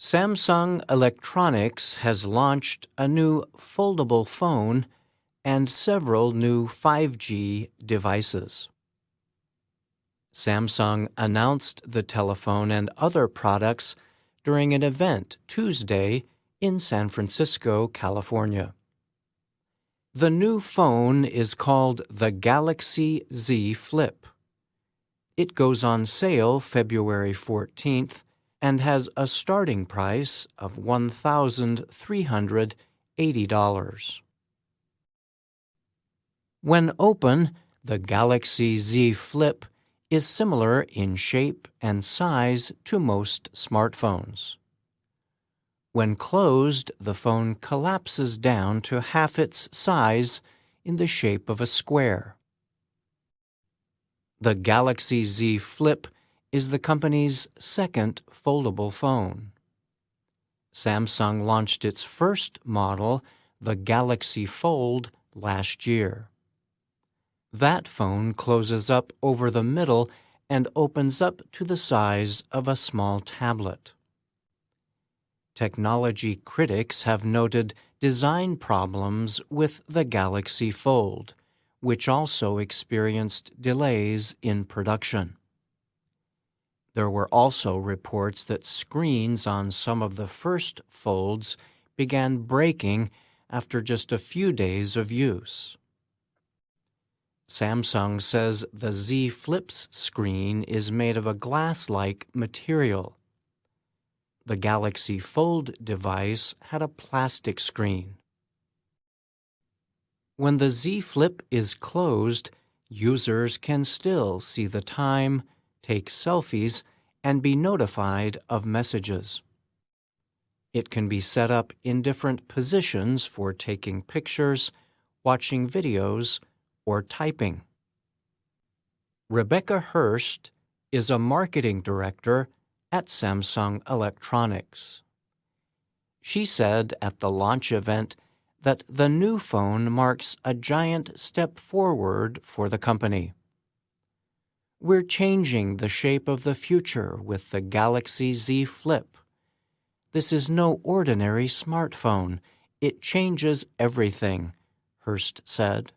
Samsung Electronics has launched a new foldable phone and several new 5G devices. Samsung announced the telephone and other products during an event Tuesday in San Francisco, California. The new phone is called the Galaxy Z Flip. It goes on sale February 14th and has a starting price of $1,380. When open, the Galaxy Z Flip is similar in shape and size to most smartphones. When closed, the phone collapses down to half its size in the shape of a square. The Galaxy Z Flip is the company's second foldable phone. Samsung launched its first model, the Galaxy Fold, last year. That phone closes up over the middle and opens up to the size of a small tablet. Technology critics have noted design problems with the Galaxy Fold, which also experienced delays in production. There were also reports that screens on some of the first folds began breaking after just a few days of use. Samsung says the Z Flip's screen is made of a glass-like material. The Galaxy Fold device had a plastic screen. When the Z Flip is closed, users can still see the time, take selfies, and be notified of messages. It can be set up in different positions for taking pictures, watching videos, or typing. Rebecca Hurst is a marketing director at Samsung Electronics. She said at the launch event that the new phone marks a giant step forward for the company. We're changing the shape of the future with the Galaxy Z Flip. This is no ordinary smartphone. It changes everything, Hurst said.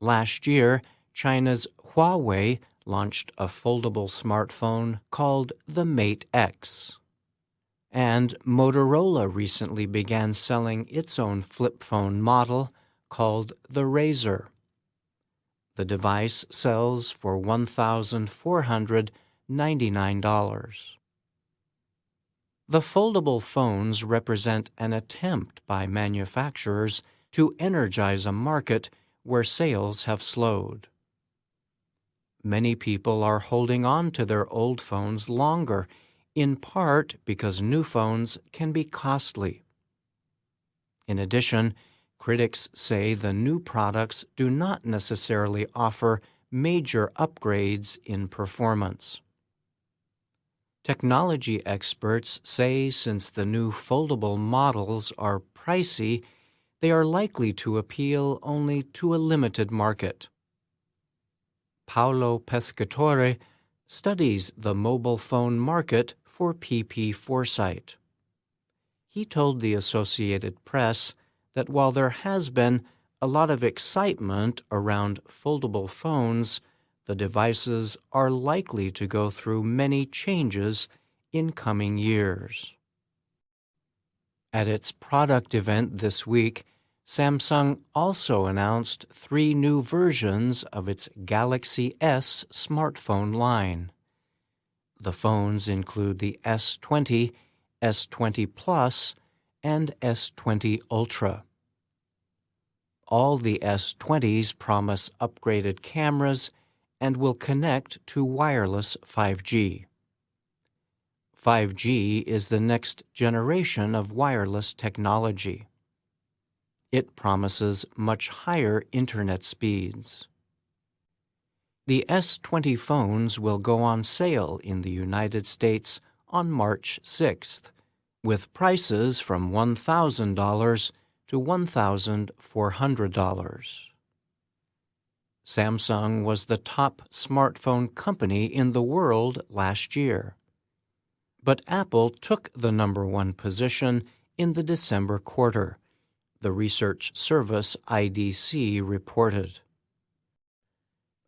Last year, China's Huawei launched a foldable smartphone called the Mate X. And Motorola recently began selling its own flip phone model called the Razr. The device sells for $1,499. The foldable phones represent an attempt by manufacturers to energize a market where sales have slowed. Many people are holding on to their old phones longer, in part because new phones can be costly. In addition, critics say the new products do not necessarily offer major upgrades in performance. Technology experts say since the new foldable models are pricey, they are likely to appeal only to a limited market. Paolo Pescatore studies the mobile phone market for PP Foresight. He told the Associated Press that while there has been a lot of excitement around foldable phones, the devices are likely to go through many changes in coming years. At its product event this week, Samsung also announced 3 new versions of its Galaxy S smartphone line. The phones include the S20, S20 Plus, and S20 Ultra. All the S20s promise upgraded cameras and will connect to wireless 5G. 5G is the next generation of wireless technology. It promises much higher internet speeds. The S20 phones will go on sale in the United States on March 6th, with prices from $1,000 to $1,400. Samsung was the top smartphone company in the world last year. But Apple took the number one position in the December quarter, the research service IDC reported.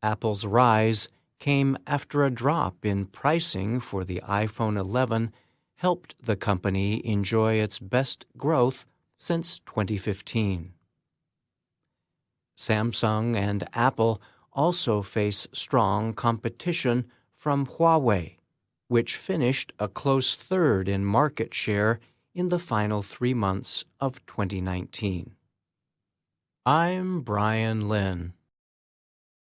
Apple's rise came after a drop in pricing for the iPhone 11 helped the company enjoy its best growth since 2015. Samsung and Apple also face strong competition from Huawei, which finished a close third in market share in the final 3 months of 2019. I'm Brian Lynn.